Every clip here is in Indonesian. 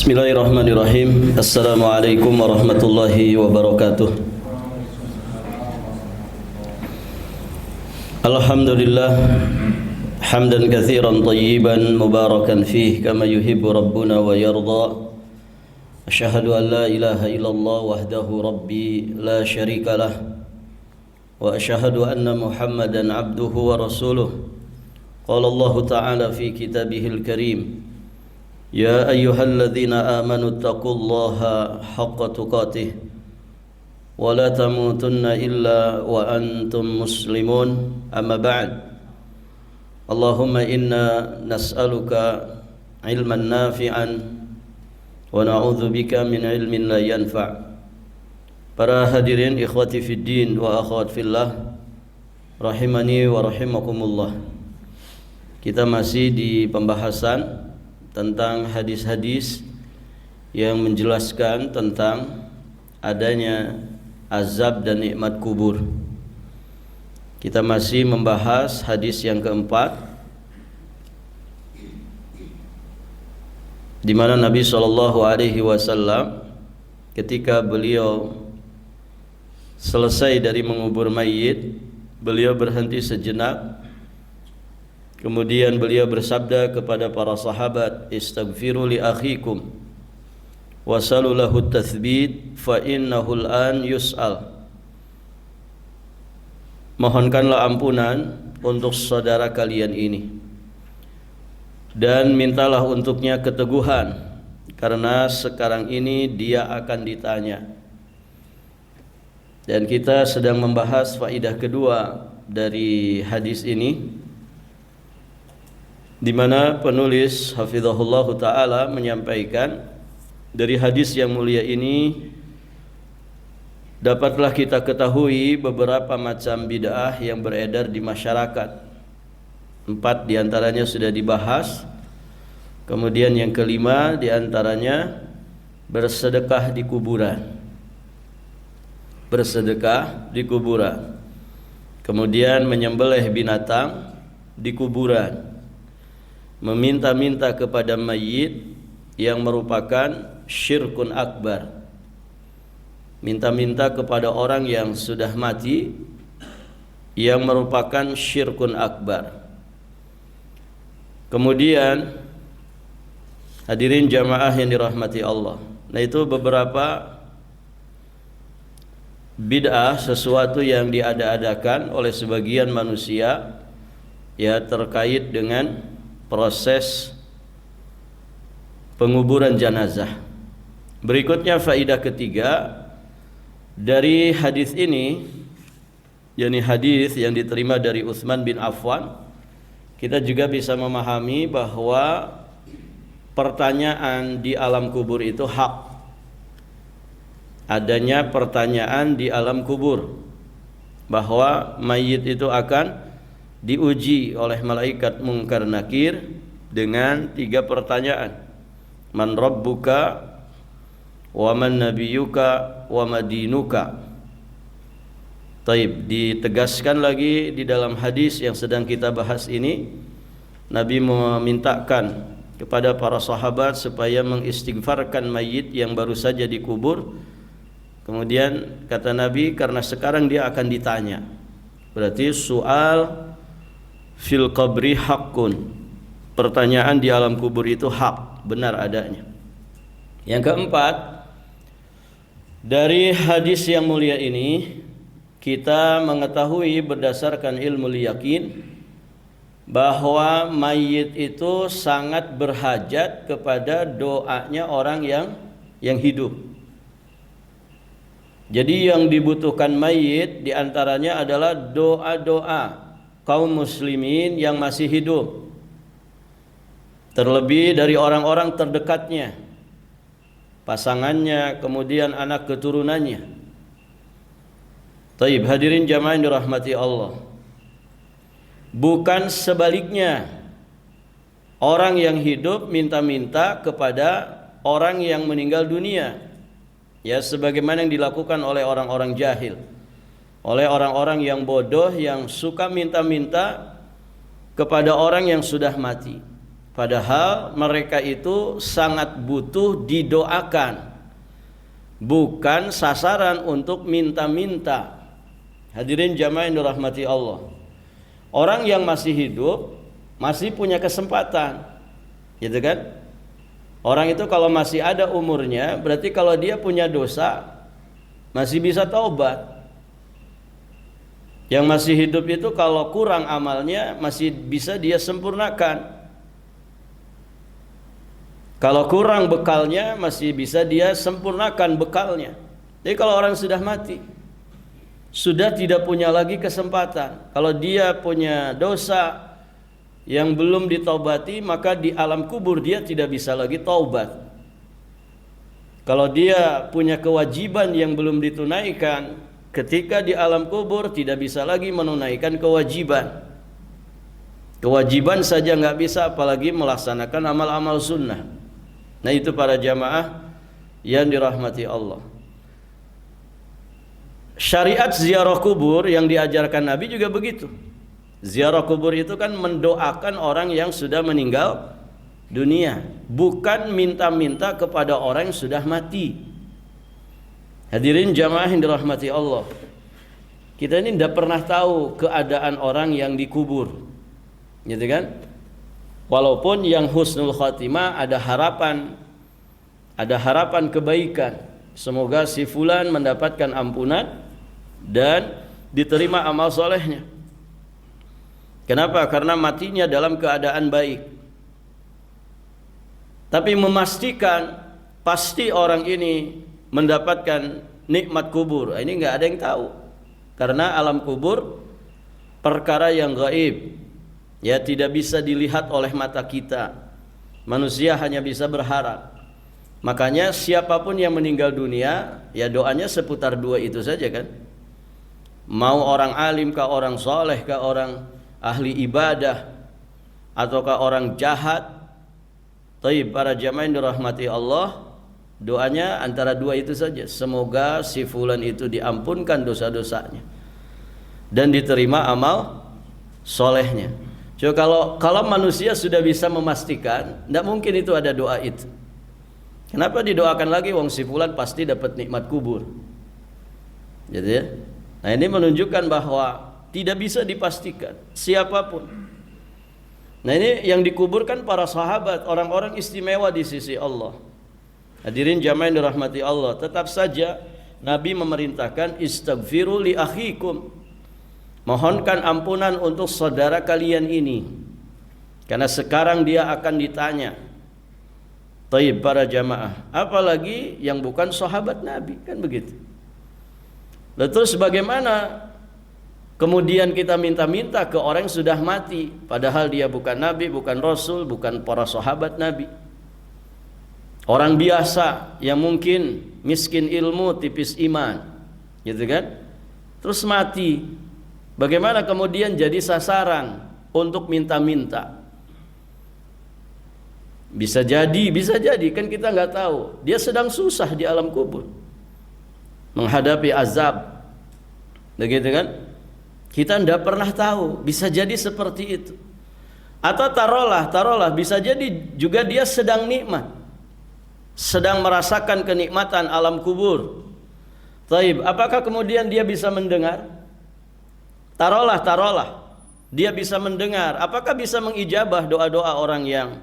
Bismillahirrahmanirrahim. Assalamualaikum warahmatullahi wabarakatuh. Alhamdulillah hamdan katsiran tayyiban mubarakan fih kama yuhibbu rabbuna wa yarda. Asyhadu an la ilaha illallah wahdahu rabbi la syarika lah wa asyhadu anna Muhammadan abduhu wa rasuluh. Qala Allah ta'ala fi kitabihil karim, Ya ayyuhalladzina amanu taqullaha haqqa tuqatih wa la tamutunna illa wa antum muslimun, amma ba'd. Allahumma inna nas'aluka ilman nafi'an wa na'udzubika min ilmin la yanfa'. Para hadirin ikhwati fid din wa akhwat fillah, rahimani wa rahimakumullah. Kita masih di pembahasan tentang hadis-hadis yang menjelaskan tentang adanya azab dan nikmat kubur. Kita masih membahas hadis yang keempat, di mana Nabi SAW ketika beliau selesai dari mengubur mayit, beliau berhenti sejenak. Kemudian beliau bersabda kepada para sahabat, Istaghfiru li akhikum wasalu lahu tathbit fa innahu al-an yus'al. Mohonkanlah ampunan untuk saudara kalian ini dan mintalah untuknya keteguhan, karena sekarang ini dia akan ditanya. Dan kita sedang membahas faidah kedua dari hadis ini, di mana penulis hafizahullah ta'ala menyampaikan dari hadis yang mulia ini dapatlah kita ketahui beberapa macam bid'ah yang beredar di masyarakat. 4 diantaranya sudah dibahas. Kemudian yang kelima diantaranya bersedekah di kuburan. Bersedekah di kuburan. Kemudian menyembelih binatang di kuburan. Meminta-minta kepada mayit yang merupakan syirkun akbar. Minta-minta kepada orang yang sudah mati yang merupakan syirkun akbar. Kemudian hadirin jamaah yang dirahmati Allah, nah itu beberapa bid'ah, sesuatu yang diada-adakan oleh sebagian manusia ya terkait dengan proses penguburan jenazah. Berikutnya faidah ketiga dari hadis ini, yakni hadis yang diterima dari Utsman bin Affan, kita juga bisa memahami bahwa pertanyaan di alam kubur itu hak. Adanya pertanyaan di alam kubur, bahwa mayit itu akan diuji oleh malaikat Munkar Nakir dengan 3 pertanyaan. Man rabbuka wa man nabiyuka wa madinuka. Taib, ditegaskan lagi di dalam hadis yang sedang kita bahas ini, Nabi memintakan kepada para sahabat supaya mengistighfarkan mayit yang baru saja dikubur. Kemudian kata Nabi, karena sekarang dia akan ditanya. Berarti soal fil qabri haqqun, pertanyaan di alam kubur itu hak, benar adanya. Yang keempat, dari hadis yang mulia ini kita mengetahui berdasarkan ilmu yakin bahwa mayit itu sangat berhajat kepada doanya orang yang hidup. Jadi yang dibutuhkan mayit diantaranya adalah doa-doa kaum muslimin yang masih hidup, terlebih dari orang-orang terdekatnya, pasangannya, kemudian anak keturunannya. Taib, hadirin jamaah yang dirahmati Allah, bukan sebaliknya, orang yang hidup minta-minta kepada orang yang meninggal dunia, ya sebagaimana yang dilakukan oleh orang-orang jahil, oleh orang-orang yang bodoh yang suka minta-minta kepada orang yang sudah mati. Padahal mereka itu sangat butuh didoakan, bukan sasaran untuk minta-minta. Hadirin jamaah yang dirahmati Allah, orang yang masih hidup masih punya kesempatan, gitu kan? Orang itu kalau masih ada umurnya, berarti kalau dia punya dosa masih bisa taubat. Yang masih hidup itu kalau kurang amalnya masih bisa dia sempurnakan. Kalau kurang bekalnya masih bisa dia sempurnakan bekalnya. Jadi kalau orang sudah mati, sudah tidak punya lagi kesempatan. Kalau dia punya dosa yang belum ditaubati, maka di alam kubur dia tidak bisa lagi taubat. Kalau dia punya kewajiban yang belum ditunaikan, ketika di alam kubur tidak bisa lagi menunaikan kewajiban. Kewajiban saja nggak bisa, apalagi melaksanakan amal-amal sunnah. Nah itu para jamaah yang dirahmati Allah. Syariat ziarah kubur yang diajarkan Nabi juga begitu. Ziarah kubur itu kan mendoakan orang yang sudah meninggal dunia, bukan minta-minta kepada orang yang sudah mati. Hadirin jamaah yang dirahmati Allah, kita ini tidak pernah tahu keadaan orang yang dikubur, gitu kan? Walaupun yang husnul khatimah ada harapan kebaikan. Semoga si fulan mendapatkan ampunan dan diterima amal solehnya. Kenapa? Karena matinya dalam keadaan baik. Tapi memastikan pasti orang ini mendapatkan nikmat kubur, ini nggak ada yang tahu. Karena alam kubur perkara yang gaib, ya tidak bisa dilihat oleh mata kita. Manusia hanya bisa berharap. Makanya siapapun yang meninggal dunia, ya doanya seputar dua itu saja kan. Mau orang alim kah, orang soleh kah, orang ahli ibadah, ataukah orang jahat. Taib para jamaah yang dirahmati Allah, doanya antara dua itu saja. Semoga si fulan itu diampunkan dosa-dosanya dan diterima amal solehnya. Coba kalau manusia sudah bisa memastikan, tidak mungkin itu ada doa itu. Kenapa didoakan lagi? Wong si fulan pasti dapat nikmat kubur. Jadi ya. Nah ini menunjukkan bahwa tidak bisa dipastikan siapapun. Nah ini yang dikuburkan para sahabat, orang-orang istimewa di sisi Allah. Hadirin jamaah yang dirahmati Allah, tetap saja Nabi memerintahkan istaghfiru li akhikum, mohonkan ampunan untuk saudara kalian ini, karena sekarang dia akan ditanya. Taib para jamaah, apalagi yang bukan sahabat Nabi, kan begitu. Lalu terus bagaimana kemudian kita minta-minta ke orang yang sudah mati, padahal dia bukan Nabi, bukan Rasul, bukan para sahabat Nabi. Orang biasa yang mungkin miskin ilmu, tipis iman, gitu kan? Terus mati. Bagaimana kemudian jadi sasaran untuk minta-minta? Bisa jadi kan kita nggak tahu. Dia sedang susah di alam kubur, menghadapi azab, begitu kan? Kita tidak pernah tahu. Bisa jadi seperti itu. Atau taruhlah, bisa jadi juga dia sedang nikmat, sedang merasakan kenikmatan alam kubur. Taib, apakah kemudian dia bisa mendengar? Taruhlah dia bisa mendengar. Apakah bisa mengijabah doa-doa orang yang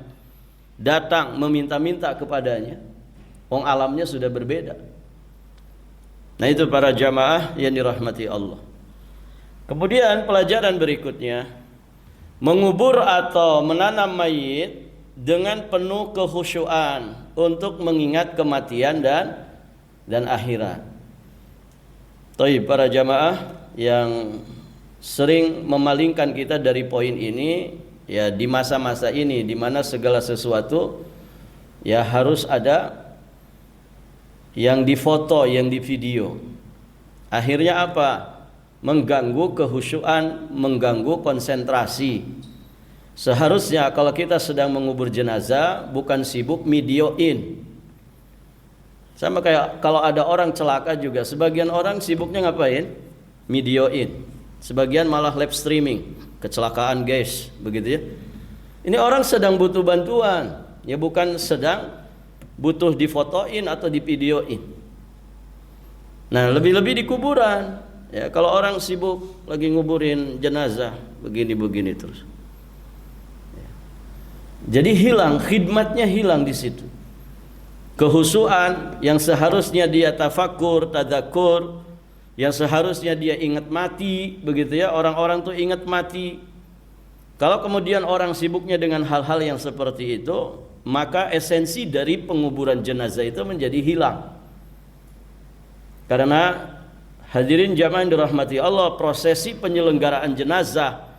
datang meminta-minta kepadanya? Wong alamnya sudah berbeda. Nah itu para jamaah yang dirahmati Allah. Kemudian pelajaran berikutnya, mengubur atau menanam mayit dengan penuh kekhusyuan untuk mengingat kematian dan akhirat. Taib para jamaah yang sering memalingkan kita dari poin ini, ya di masa-masa ini di mana segala sesuatu ya harus ada yang difoto, yang di video. Akhirnya apa? Mengganggu kehusyuan, mengganggu konsentrasi. Seharusnya kalau kita sedang mengubur jenazah bukan sibuk videoin. Sama kayak kalau ada orang celaka juga, sebagian orang sibuknya ngapain? Videoin. Sebagian malah live streaming, kecelakaan guys, begitu ya. Ini orang sedang butuh bantuan, ya bukan sedang butuh difotoin atau divideoin. Nah, lebih-lebih di kuburan. Ya, kalau orang sibuk lagi nguburin jenazah, begini-begini terus. Ya. Jadi hilang, khidmatnya hilang di situ. Kehusuan yang seharusnya dia tafakur, tadakur, yang seharusnya dia ingat mati, begitu ya, orang-orang tuh ingat mati. Kalau kemudian orang sibuknya dengan hal-hal yang seperti itu, maka esensi dari penguburan jenazah itu menjadi hilang. Karena hadirin jamaah yang dirahmati Allah, prosesi penyelenggaraan jenazah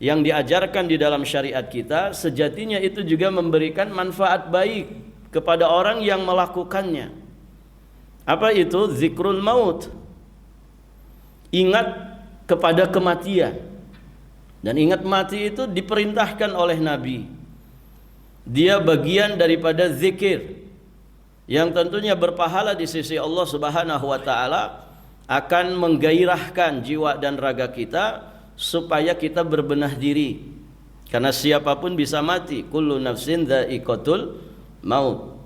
yang diajarkan di dalam syariat kita sejatinya itu juga memberikan manfaat baik kepada orang yang melakukannya. Apa itu? Zikrul maut. Ingat kepada kematian. Dan ingat mati itu diperintahkan oleh Nabi. Dia bagian daripada zikir yang tentunya berpahala di sisi Allah Subhanahu wa taala, akan menggairahkan jiwa dan raga kita supaya kita berbenah diri. Karena siapapun bisa mati, kullu nafsin dha'iqatul maut.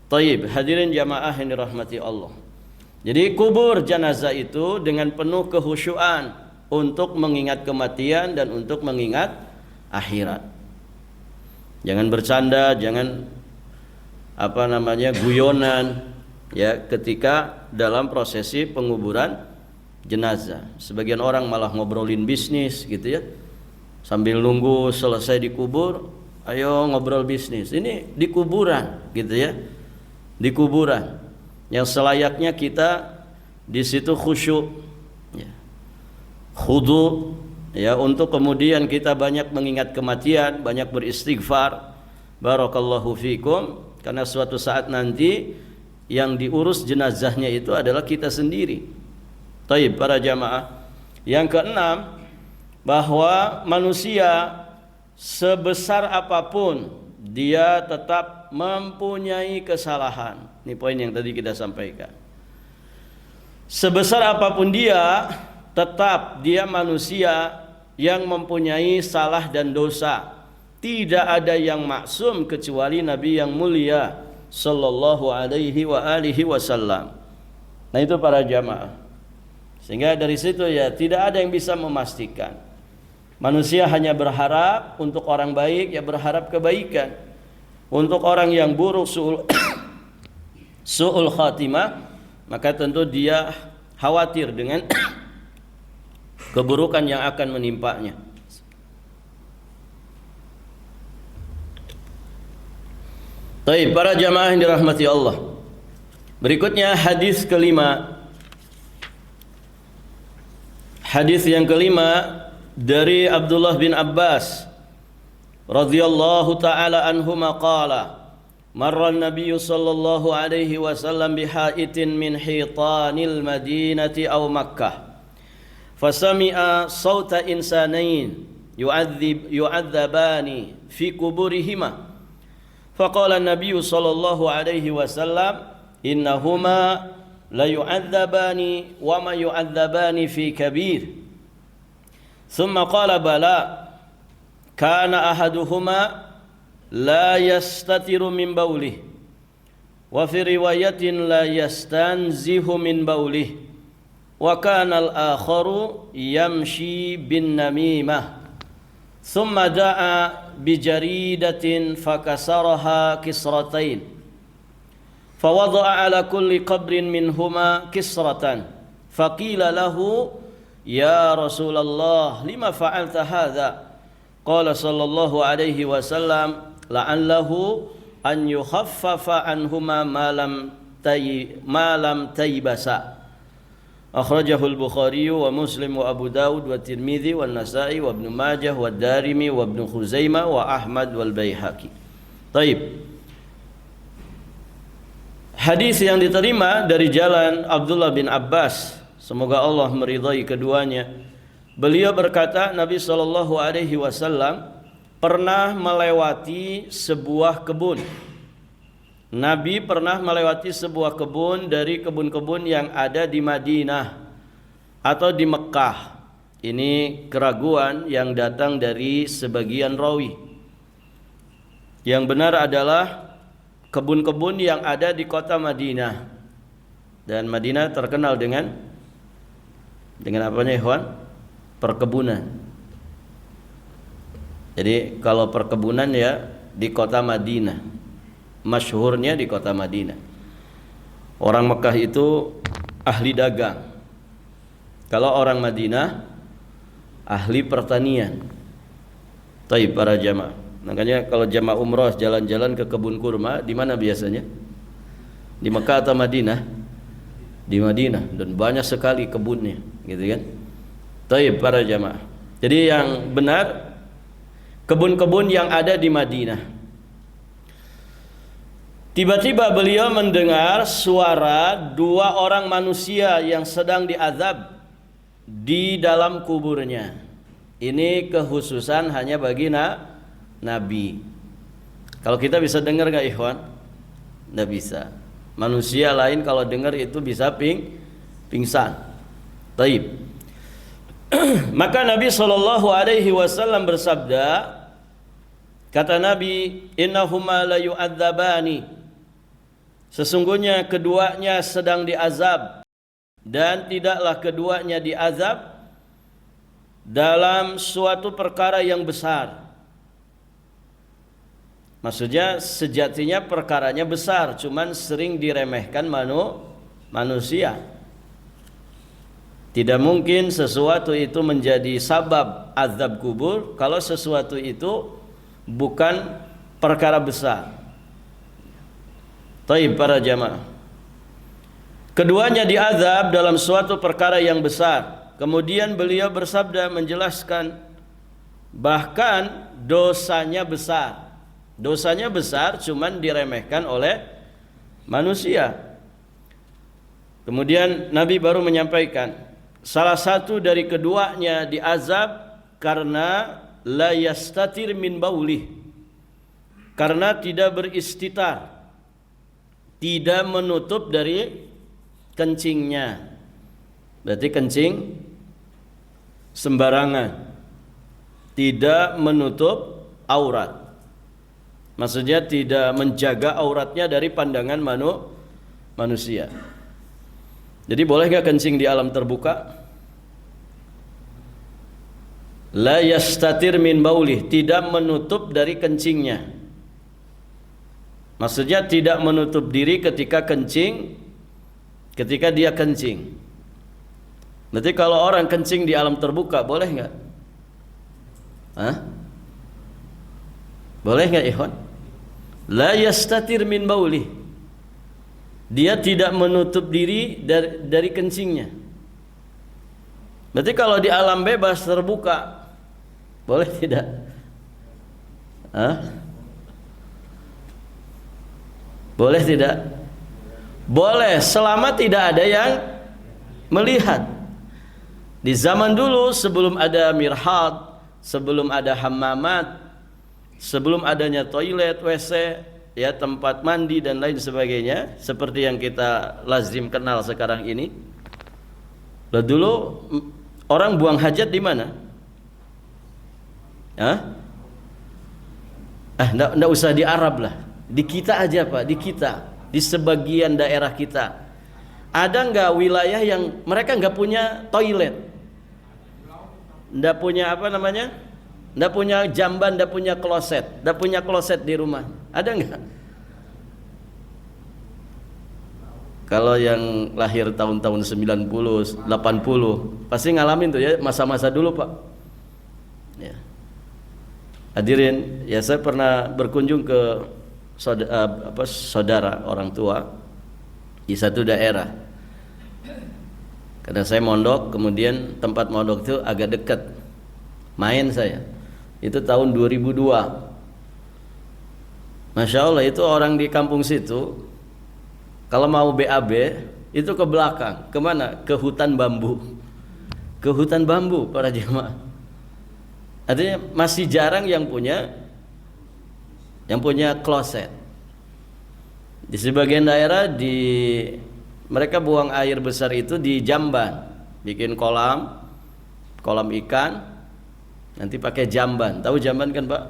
Taib, hadirin jamaah yang dirahmati Allah. Jadi kubur jenazah itu dengan penuh kehusyuan untuk mengingat kematian dan untuk mengingat akhirat. Jangan bercanda, jangan guyonan ya ketika dalam prosesi penguburan jenazah. Sebagian orang malah ngobrolin bisnis gitu ya. Sambil nunggu selesai dikubur, ayo ngobrol bisnis. Ini di kuburan gitu ya. Di kuburan yang selayaknya kita di situ khusyuk ya. Khudu ya, untuk kemudian kita banyak mengingat kematian, banyak beristighfar. Barakallahu fikum, karena suatu saat nanti yang diurus jenazahnya itu adalah kita sendiri. Taib para jamaah. Yang keenam, bahwa manusia sebesar apapun dia tetap mempunyai kesalahan. Ini poin yang tadi kita sampaikan. Sebesar apapun dia, tetap dia manusia yang mempunyai salah dan dosa. Tidak ada yang maksum kecuali Nabi yang mulia sallallahu alaihi wa alihi wasallam. Nah itu para jamaah. Sehingga dari situ ya tidak ada yang bisa memastikan. Manusia hanya berharap untuk orang baik, ya berharap kebaikan. Untuk orang yang buruk su'ul khatimah, maka tentu dia khawatir dengan keburukan yang akan menimpanya. Baik, para jamaah yang dirahmati Allah. Berikutnya hadis kelima. Hadis yang kelima dari Abdullah bin Abbas radhiyallahu taala anhuma qala marra an-nabiy sallallahu alaihi wasallam bihaitin min hitanil madinati aw Makkah fasami'a sawta insanain yu'adzabani fi kuburihima faqala an-nabiy sallallahu alaihi wasallam innahuma la yu'adzabani wa ma yu'adzabani fi kabir thumma qala bala kana ahaduhuma la yastatiru min baulih wa fi riwayatin la yastanzihu min baulih wa kana al-akharu yamshi bin namimah thumma da'a bi jaridatin fakasaraha kisratain fawadha'a ala kulli qabrin minhuma kisratan faqila lahu ya Rasulullah lima fa'alta hadha qala sallallahu alaihi wasallam la'allahu an yukhaffafa anhuma ma lam taybasa akhrajahu al-Bukhari wa Muslim wa Abu Dawud wa Tirmidzi wa Nasa'i wa Ibnu Majah wa Darimi wa Ibnu Khuzaimah wa Ahmad wal Baihaqi. Taib. Hadis yang diterima dari jalan Abdullah bin Abbas, semoga Allah meridhai keduanya. Beliau berkata, Nabi sallallahu alaihi wasallam pernah melewati sebuah kebun. Nabi pernah melewati sebuah kebun dari kebun-kebun yang ada di Madinah atau di Mekah. Ini keraguan yang datang dari sebagian rawi. Yang benar adalah kebun-kebun yang ada di kota Madinah. Dan Madinah terkenal dengan apanya, ikhwan? Perkebunan. Jadi kalau perkebunan ya di kota Madinah, masyhurnya di kota Madinah. Orang Mekah itu ahli dagang. Kalau orang Madinah ahli pertanian. Taib para jamaah. Makanya kalau jamaah umroh jalan-jalan ke kebun kurma, di mana biasanya? Di Mekah atau Madinah? Di Madinah, dan banyak sekali kebunnya, gitu kan? Taib para jamaah. Jadi yang benar kebun-kebun yang ada di Madinah. Tiba-tiba beliau mendengar suara dua orang manusia yang sedang diazab di dalam kuburnya. Ini kekhususan hanya bagi Nabi. Kalau kita bisa dengar nggak, ikhwan? Nggak bisa. Manusia lain kalau dengar itu bisa pingsan. Taib. Maka Nabi SAW bersabda, kata Nabi, innahuma la yu'adzabani, sesungguhnya keduanya sedang diazab, dan tidaklah keduanya diazab dalam suatu perkara yang besar. Maksudnya sejatinya perkaranya besar, cuman sering diremehkan manusia. Tidak mungkin sesuatu itu menjadi sabab azab kubur kalau sesuatu itu bukan perkara besar. Taib para jamaah. Keduanya diazab dalam suatu perkara yang besar. Kemudian beliau bersabda menjelaskan, bahkan dosanya besar. Dosanya besar, cuman diremehkan oleh manusia. Kemudian Nabi baru menyampaikan, salah satu dari keduanya diazab karena la yastatir min baulih, karena tidak beristitar, tidak menutup dari kencingnya. Berarti kencing sembarangan, tidak menutup aurat. Maksudnya tidak menjaga auratnya dari pandangan manusia. Jadi boleh gak kencing di alam terbuka? La yastatir min baulih, tidak menutup dari kencingnya. Maksudnya tidak menutup diri ketika kencing, ketika dia kencing. Berarti kalau orang kencing di alam terbuka boleh gak? Hah? Boleh gak, ikhwan? La yastatir min baulih, dia tidak menutup diri dari kencingnya. Berarti kalau di alam bebas terbuka boleh tidak? Hah? Boleh tidak? Boleh, selama tidak ada yang melihat. Di zaman dulu sebelum ada mirhad, sebelum ada hammamat, sebelum adanya toilet, WC, ya tempat mandi dan lain sebagainya, seperti yang kita lazim kenal sekarang ini. Lalu dulu orang buang hajat di mana? Nggak usah di Arab lah, di kita aja Pak, di kita, di sebagian daerah kita. Ada nggak wilayah yang mereka nggak punya toilet, nggak punya apa namanya? Nggak punya jamban, nggak punya kloset di rumah. Ada nggak? Kalau yang lahir tahun-tahun 90, 80 pasti ngalamin tuh ya, masa-masa dulu Pak. Ya. Hadirin, ya saya pernah berkunjung ke saudara orang tua di satu daerah. Karena saya mondok, kemudian tempat mondok itu agak dekat. Main saya. Itu tahun 2002. Masya Allah, itu orang di kampung situ kalau mau BAB itu ke belakang. Kemana? Ke hutan bambu. Ke hutan bambu para jemaah. Artinya masih jarang yang punya kloset. Di sebagian daerah mereka buang air besar itu di jamban, bikin kolam ikan, nanti pakai jamban. Tahu jamban kan Pak?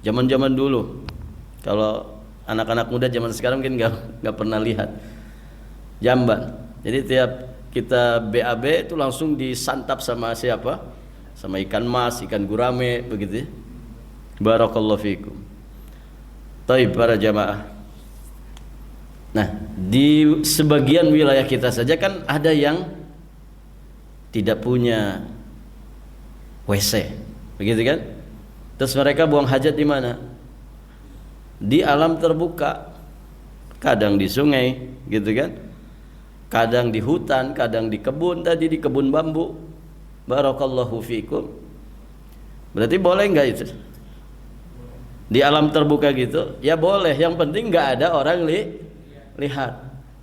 Zaman-zaman dulu Kalau anak-anak muda zaman sekarang mungkin nggak pernah lihat jamban. Jadi tiap kita BAB itu langsung disantap sama siapa? Sama ikan mas, ikan gurame, begitu ya. Barakallahu fikum. Taib para jamaah. Nah, di sebagian wilayah kita saja kan ada yang tidak punya WC, begitu kan? Terus mereka buang hajat di mana? Di alam terbuka, kadang di sungai, gitu kan? Kadang di hutan, kadang di kebun, tadi di kebun bambu. Barakallahu fikum. Berarti boleh nggak itu? Di alam terbuka gitu? Ya boleh. Yang penting nggak ada orang lihat.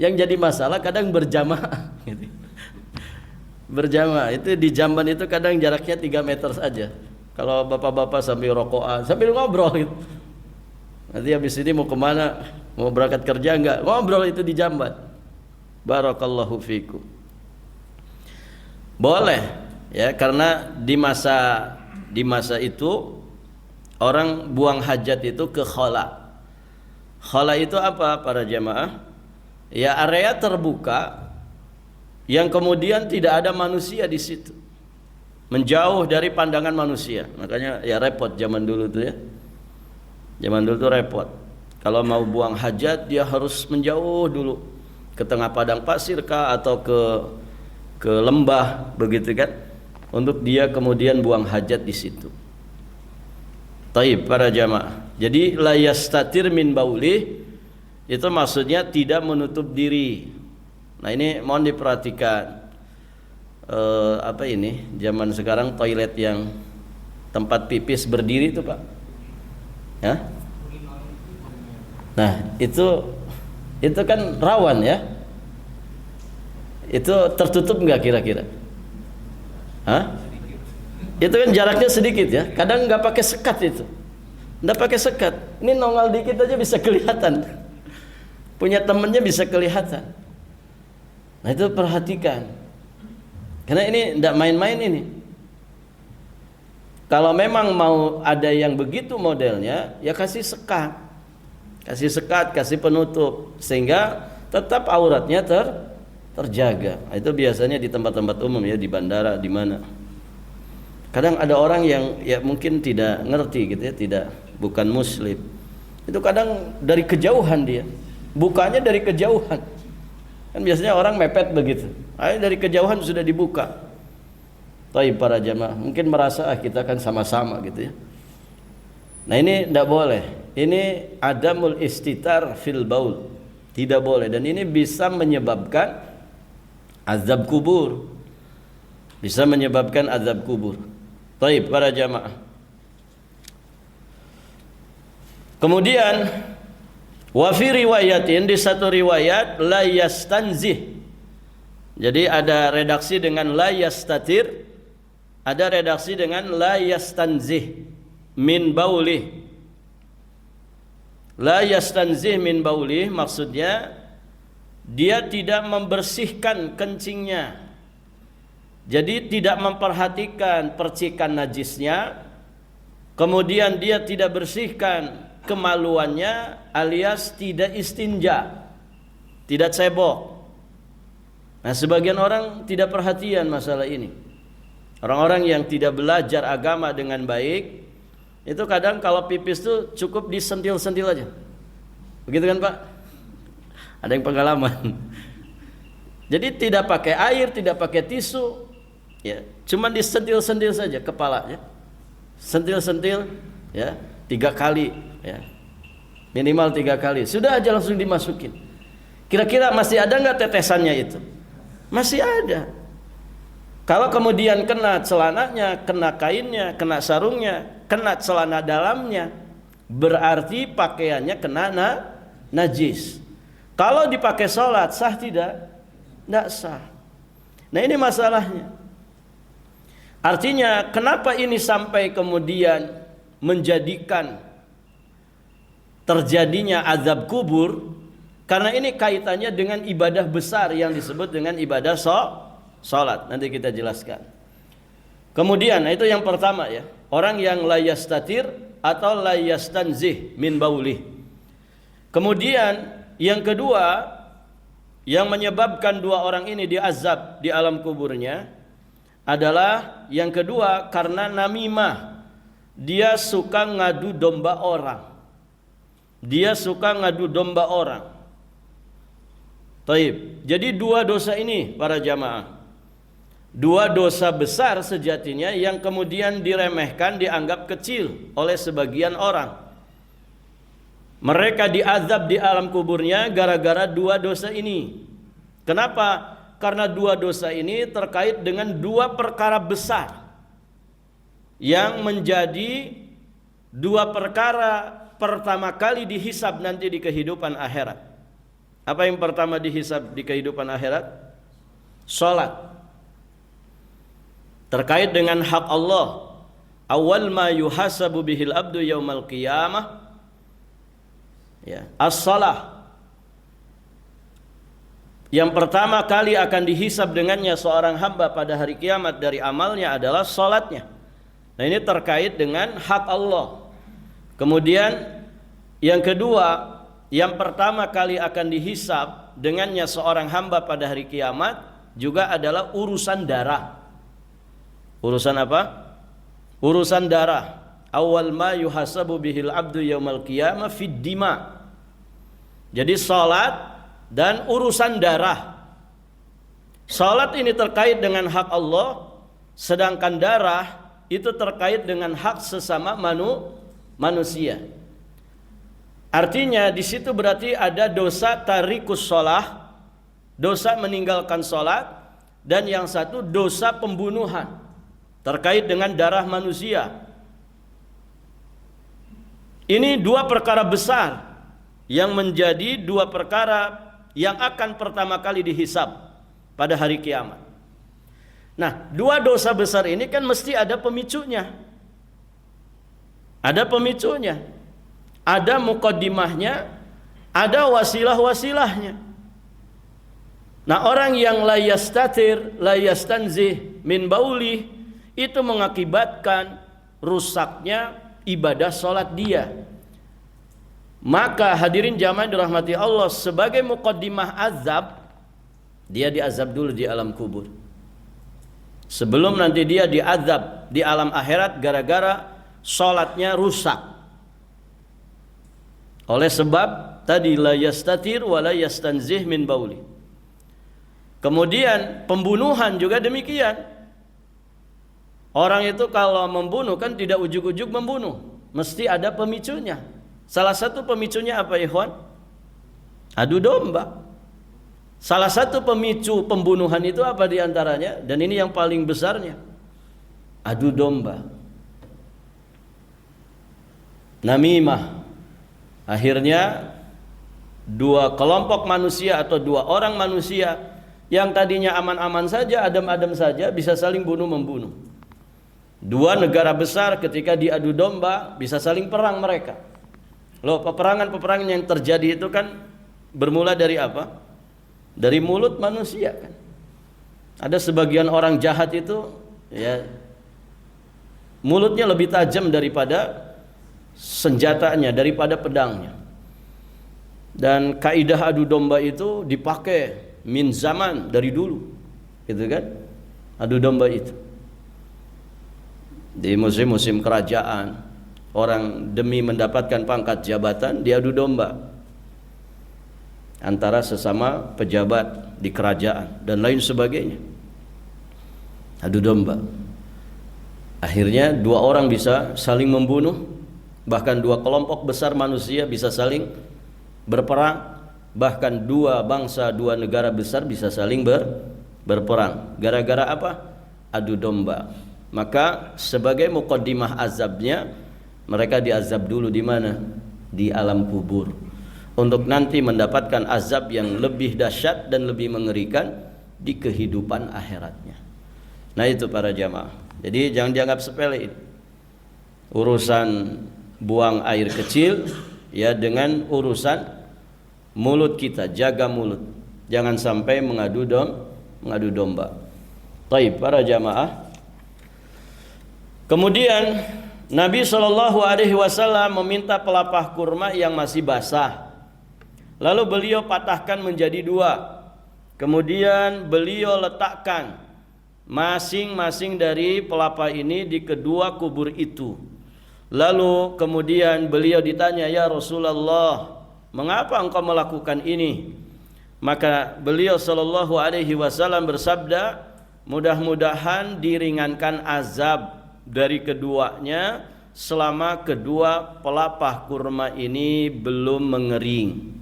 Yang jadi masalah kadang berjamaah. Gitu. Berjamaah itu di jamban itu kadang jaraknya 3 meter saja. Kalau bapak-bapak sambil rokokan, sambil ngobrol gitu. Nanti habis ini mau kemana? Mau berangkat kerja enggak? Ngobrol itu di jamban. Barakallahu fikum. Boleh ya, karena di masa itu orang buang hajat itu ke khala. Khala itu apa para jamaah? Ya area terbuka yang kemudian tidak ada manusia di situ, menjauh dari pandangan manusia. Makanya ya repot zaman dulu tuh ya. Zaman dulu tuh repot. Kalau mau buang hajat dia harus menjauh dulu ke tengah padang pasir kah atau ke lembah begitu kan, untuk dia kemudian buang hajat di situ. Taib para jamaah. Jadi la yastatir min baulih itu maksudnya tidak menutup diri. Nah ini mohon diperhatikan. Apa ini? Zaman sekarang toilet yang tempat pipis berdiri itu Pak. Ya? Nah itu kan rawan ya. Itu tertutup nggak kira-kira? Hah? Itu kan jaraknya sedikit ya. Kadang nggak pakai sekat itu. Nggak pakai sekat. Ini nongol dikit aja bisa kelihatan. Punya temennya bisa kelihatan. Nah itu perhatikan. Karena ini nggak main-main ini. Kalau memang mau ada yang begitu modelnya, ya kasih sekat. Kasih sekat, kasih penutup. Sehingga tetap auratnya terjaga. Nah, itu biasanya di tempat-tempat umum ya, di bandara, di mana. Kadang ada orang yang ya mungkin tidak ngerti gitu ya, bukan muslim. Itu kadang dari kejauhan dia, bukanya dari kejauhan. Kan biasanya orang mepet begitu. Ayo dari kejauhan sudah dibuka. Taib para jamaah, mungkin merasa kita kan sama-sama gitu ya. Nah ini tidak boleh. Ini adamul istitar fil baul. Tidak boleh, dan ini bisa menyebabkan azab kubur. Bisa menyebabkan azab kubur. Taib para jamaah. Kemudian wa fi riwayatin, di satu riwayat la yastanzih. Jadi ada redaksi dengan la yastatir, ada redaksi dengan la yastanzih min baulih. La yastanzih min baulih maksudnya dia tidak membersihkan kencingnya. Jadi tidak memperhatikan percikan najisnya, kemudian dia tidak bersihkan kemaluannya, alias tidak istinja, tidak cebok. Nah sebagian orang tidak perhatian masalah ini. Orang-orang yang tidak belajar agama dengan baik, itu kadang kalau pipis tuh cukup disentil-sentil aja. Begitu kan Pak? Ada yang pengalaman. Jadi tidak pakai air, tidak pakai tisu, ya, cuma disentil-sentil saja kepalanya, sentil-sentil, ya, 3 kali, ya, minimal 3 kali, sudah aja langsung dimasukin. Kira-kira masih ada nggak tetesannya itu? Masih ada. Kalau kemudian kena celananya, kena kainnya, kena sarungnya, kena celana dalamnya, berarti pakaiannya kena najis. Kalau dipakai sholat sah tidak? Tidak sah. Nah ini masalahnya. Artinya kenapa ini sampai kemudian menjadikan terjadinya azab kubur? Karena ini kaitannya dengan ibadah besar yang disebut dengan ibadah sholat. Nanti kita jelaskan. Kemudian itu yang pertama ya, orang yang la yastatir atau la yastanzih min baulih. Kemudian yang kedua yang menyebabkan dua orang ini diazab di alam kuburnya adalah yang kedua karena namimah. Dia suka ngadu domba orang. Dia suka ngadu domba orang. Taib. Jadi dua dosa ini para jamaah, dua dosa besar sejatinya yang kemudian diremehkan, dianggap kecil oleh sebagian orang. Mereka diazab di alam kuburnya gara-gara dua dosa ini. Kenapa? Karena dua dosa ini terkait dengan dua perkara besar yang menjadi dua perkara pertama kali dihisab nanti di kehidupan akhirat. Apa yang pertama dihisab di kehidupan akhirat? Salat. Terkait dengan hak Allah. Awal ma yuhasabu bihil abdu yaumal qiyamah, ya, as-salah. Yang pertama kali akan dihisab dengannya seorang hamba pada hari kiamat dari amalnya adalah salatnya. Nah, ini terkait dengan hak Allah. Kemudian yang kedua, yang pertama kali akan dihisab dengannya seorang hamba pada hari kiamat juga adalah urusan darah. Urusan apa? Urusan darah. Awal ma yuhasabu bihil abdu yaumal qiyamah fid dima. Jadi salat dan urusan darah. Salat ini terkait dengan hak Allah, sedangkan darah itu terkait dengan hak sesama manusia. Artinya di situ berarti ada dosa tarikus shalah, dosa meninggalkan salat, dan yang satu dosa pembunuhan terkait dengan darah manusia. Ini dua perkara besar yang menjadi dua perkara yang akan pertama kali dihisab pada hari kiamat. Nah, dua dosa besar ini kan mesti ada pemicunya. Ada pemicunya. Ada muqaddimahnya, ada wasilah-wasilahnya. Nah, orang yang la yastatir, la yastanzih min bauli, itu mengakibatkan rusaknya ibadah salat dia. Maka hadirin jamaah dirahmati Allah, sebagai muqaddimah azab, dia diazab dulu di alam kubur. Sebelum nanti dia diazab di alam akhirat gara-gara salatnya rusak. Oleh sebab tadi la yastatir wa la yastanzih min bauli. Kemudian pembunuhan juga demikian. Orang itu kalau membunuh kan tidak ujuk-ujuk membunuh, mesti ada pemicunya. Salah satu pemicunya apa, ikhwan? Adu domba. Salah satu pemicu pembunuhan itu apa diantaranya? Dan ini yang paling besarnya, adu domba, namimah. Akhirnya dua kelompok manusia atau dua orang manusia yang tadinya aman-aman saja, adem-adem saja, bisa saling bunuh-membunuh. Dua negara besar ketika diadu domba bisa saling perang mereka. Loh, peperangan-peperangan yang terjadi itu kan bermula dari apa? Dari mulut manusia kan. Ada sebagian orang jahat itu ya mulutnya lebih tajam daripada senjatanya, daripada pedangnya. Dan kaidah adu domba itu dipakai min zaman dari dulu, gitu kan? Adu domba itu di musim-musim kerajaan, orang demi mendapatkan pangkat jabatan diadu domba antara sesama pejabat di kerajaan dan lain sebagainya. Adu domba. Akhirnya dua orang bisa saling membunuh, bahkan dua kelompok besar manusia bisa saling berperang, bahkan dua bangsa, dua negara besar bisa saling berperang. Gara-gara apa? Adu domba. Maka sebagai muqaddimah azabnya, mereka diazab dulu di mana? Di alam kubur, untuk nanti mendapatkan azab yang lebih dahsyat dan lebih mengerikan di kehidupan akhiratnya. Nah itu para jamaah. Jadi jangan dianggap sepele ini. Urusan buang air kecil ya dengan urusan mulut kita, jaga mulut. Jangan sampai mengadu domba. Baik para jamaah. Kemudian Nabi SAW meminta pelapah kurma yang masih basah Lalu beliau patahkan menjadi dua. Kemudian beliau letakkan masing-masing dari pelapa ini di kedua kubur itu. Lalu kemudian beliau ditanya, "Ya Rasulullah, mengapa engkau melakukan ini?" Maka beliau sallallahu alaihi wasallam bersabda, "Mudah-mudahan diringankan azab dari keduanya selama kedua pelapah kurma ini belum mengering."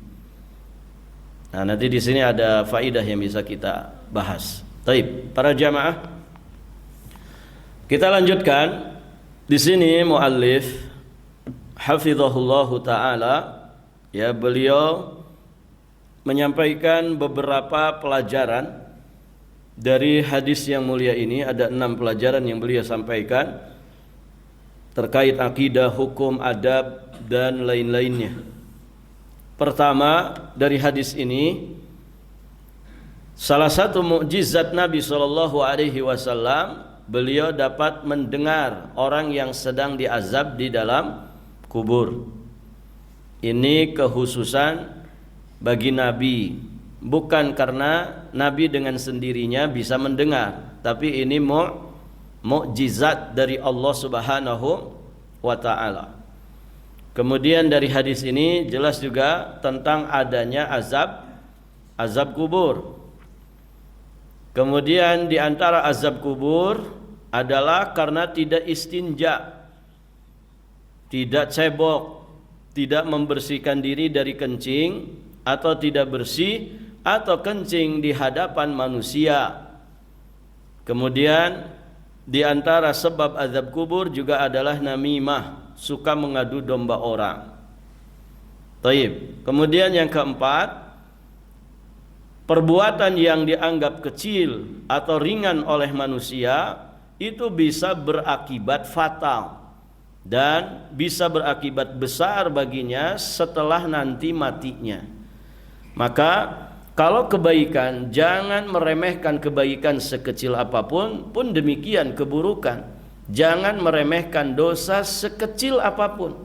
Nah, nanti di sini ada faidah yang bisa kita bahas. Baik, para jamaah, kita lanjutkan. Di sini muallif hafizahullahu taala, ya, beliau menyampaikan beberapa pelajaran dari hadis yang mulia ini. Ada 6 pelajaran yang beliau sampaikan terkait akidah, hukum, adab, dan lain-lainnya. Pertama, dari hadis ini, salah satu mukjizat Nabi sallallahu alaihi wasallam, beliau dapat mendengar orang yang sedang diazab di dalam kubur. Ini kekhususan bagi Nabi, bukan karena Nabi dengan sendirinya bisa mendengar, tapi ini mukjizat dari Allah Subhanahu wa taala. Kemudian dari hadis ini jelas juga tentang adanya azab kubur. Kemudian di antara azab kubur adalah karena tidak istinja, tidak cebok, tidak membersihkan diri dari kencing, atau tidak bersih atau kencing di hadapan manusia. Kemudian di antara sebab azab kubur juga adalah namimah, suka mengadu domba orang. Taib. Kemudian yang keempat, perbuatan yang dianggap kecil atau ringan oleh manusia itu bisa berakibat fatal dan bisa berakibat besar baginya setelah nanti matinya. Maka kalau kebaikan, jangan meremehkan kebaikan sekecil apapun, pun demikian keburukan. Jangan meremehkan dosa sekecil apapun.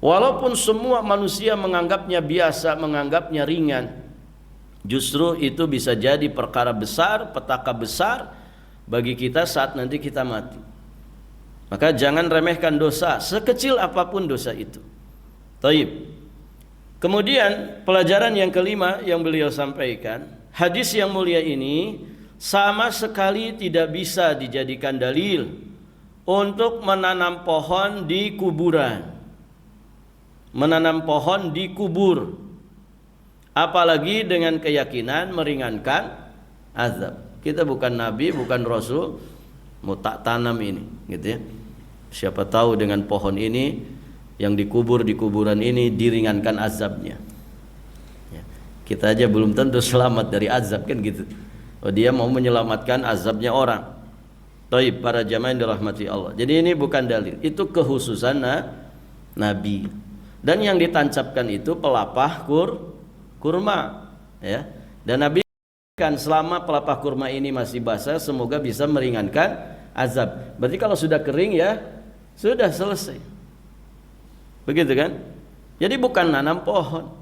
Walaupun semua manusia menganggapnya biasa, menganggapnya ringan, justru itu bisa jadi perkara besar, petaka besar bagi kita saat nanti kita mati. Maka jangan remehkan dosa, sekecil apapun dosa itu. Taib. Kemudian pelajaran yang kelima yang beliau sampaikan, hadis yang mulia ini sama sekali tidak bisa dijadikan dalil untuk menanam pohon di kuburan, menanam pohon di kubur, apalagi dengan keyakinan meringankan azab. Kita bukan nabi, bukan rasul, mau tak tanam ini, gitu ya. Siapa tahu dengan pohon ini yang dikubur di kuburan ini diringankan azabnya. Ya. Kita aja belum tentu selamat dari azab, kan gitu. Oh, dia mau menyelamatkan azabnya orang. Taib, para jamaah yang dirahmati Allah. Jadi ini bukan dalil, itu kekhususan Nabi. Dan yang ditancapkan itu pelapah kurma, ya. Dan Nabi kan selama pelapah kurma ini masih basah, semoga bisa meringankan azab. Berarti kalau sudah kering, ya sudah selesai. Begitu kan? Jadi bukan nanam pohon,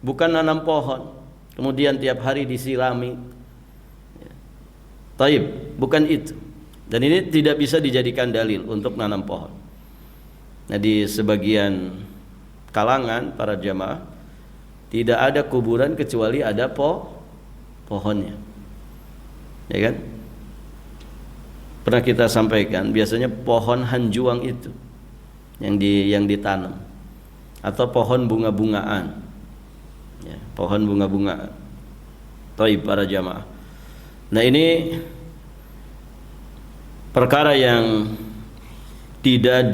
bukan nanam pohon kemudian tiap hari disirami. Taib, bukan itu. Dan ini tidak bisa dijadikan dalil untuk nanam pohon. Nah, di sebagian kalangan para jamaah tidak ada kuburan kecuali ada pohonnya, ya kan? Pernah kita sampaikan, biasanya pohon hanjuang itu yang ditanam, atau pohon bunga-bungaan, ya, pohon bunga-bungaan. Taib, para jamaah. Nah, ini perkara yang tidak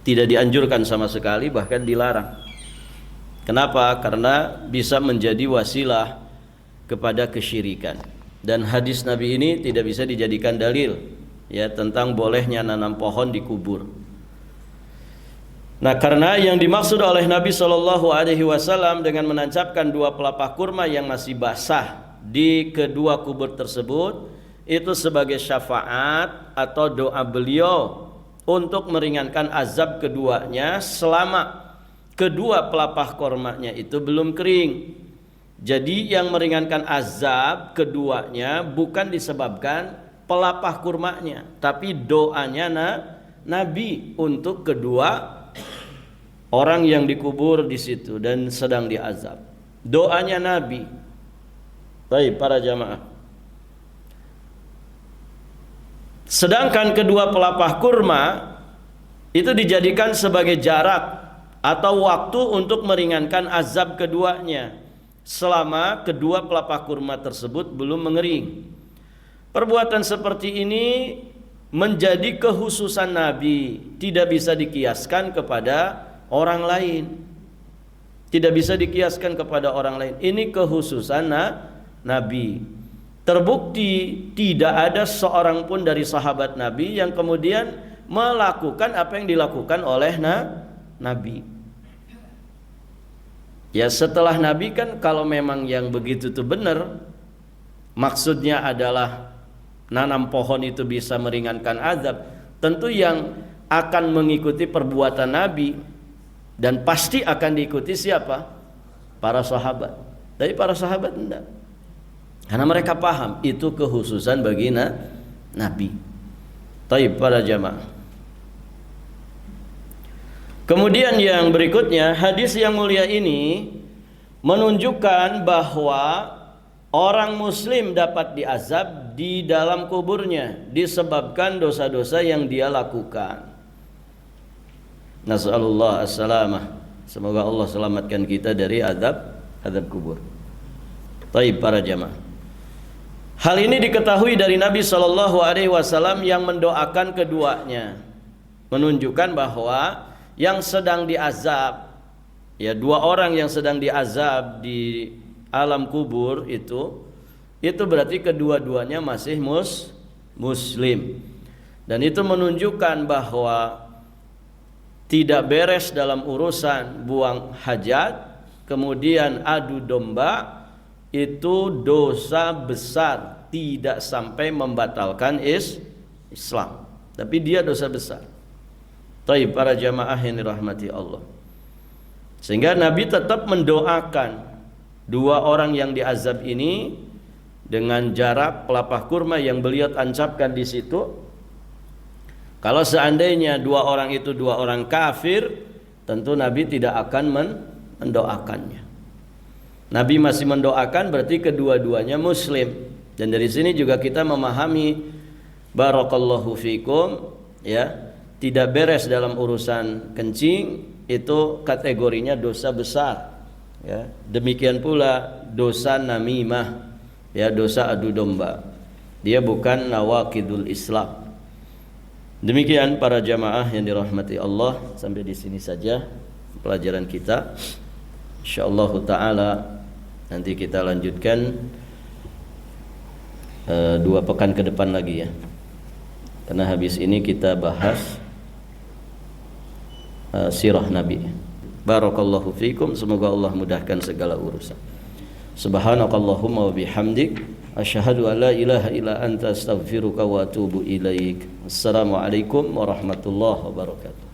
dianjurkan sama sekali, bahkan dilarang. Kenapa? Karena bisa menjadi wasilah kepada kesyirikan. Dan hadis Nabi ini tidak bisa dijadikan dalil, ya, tentang bolehnya nanam pohon di kubur. Nah, karena yang dimaksud oleh Nabi Shallallahu Alaihi Wasallam dengan menancapkan 2 pelapah kurma yang masih basah di kedua kubur tersebut itu sebagai syafaat atau doa beliau untuk meringankan azab keduanya selama kedua pelapah kormanya itu belum kering. Jadi yang meringankan azab keduanya bukan disebabkan pelapah kurmanya, tapi doanya Nabi untuk kedua orang yang dikubur di situ dan sedang diazab. Doanya Nabi. Baik para jamaah. Sedangkan kedua pelapah kurma itu dijadikan sebagai jarak atau waktu untuk meringankan azab keduanya selama kedua pelapah kurma tersebut belum mengering. Perbuatan seperti ini menjadi kekhususan Nabi, tidak bisa dikiaskan kepada orang lain. Tidak bisa dikiaskan kepada orang lain. Ini kekhususan Nabi. Terbukti tidak ada seorang pun dari sahabat Nabi yang kemudian melakukan apa yang dilakukan oleh Nabi. Ya setelah Nabi kan kalau memang yang begitu itu benar, maksudnya adalah nanam pohon itu bisa meringankan azab, tentu yang akan mengikuti perbuatan Nabi dan pasti akan diikuti siapa? Para sahabat. Tapi para sahabat enggak, karena mereka paham itu kekhususan bagi Nabi. Taib para jamaah. Kemudian yang berikutnya, hadis yang mulia ini menunjukkan bahwa orang muslim dapat diazab di dalam kuburnya disebabkan dosa-dosa yang dia lakukan. Nasallallahu as-salamah. Semoga Allah selamatkan kita dari azab kubur. Taib para jamaah. Hal ini diketahui dari Nabi SAW yang mendoakan keduanya, menunjukkan bahwa yang sedang diazab, ya dua orang yang sedang diazab di alam kubur itu berarti kedua-duanya masih muslim, dan itu menunjukkan bahwa tidak beres dalam urusan buang hajat kemudian adu domba itu dosa besar, tidak sampai membatalkan Islam, tapi dia dosa besar. Taib para jamaah yang dirahmati Allah. Sehingga Nabi tetap mendoakan dua orang yang diazab ini dengan jarak pelapah kurma yang beliau tancapkan di situ. Kalau seandainya dua orang itu dua orang kafir, tentu Nabi tidak akan mendoakannya. Nabi masih mendoakan berarti kedua-duanya muslim. Dan dari sini juga kita memahami barakallahu fikum, ya, tidak beres dalam urusan kencing itu kategorinya dosa besar, ya. Demikian pula dosa namimah, ya, dosa adu domba, dia bukan nawaqidul Islam. Demikian para jamaah yang dirahmati Allah, sampai di sini saja pelajaran kita. Insyaallah taala nanti kita lanjutkan 2 pekan ke depan lagi, ya, karena habis ini kita bahas sirah Nabi. Barakallahu fikum, semoga Allah mudahkan segala urusan. Subhanakallahumma wa bihamdik, asyhadu an la ilaha illa anta astaghfiruka wa atubu ilaik. Assalamualaikum warahmatullahi wabarakatuh.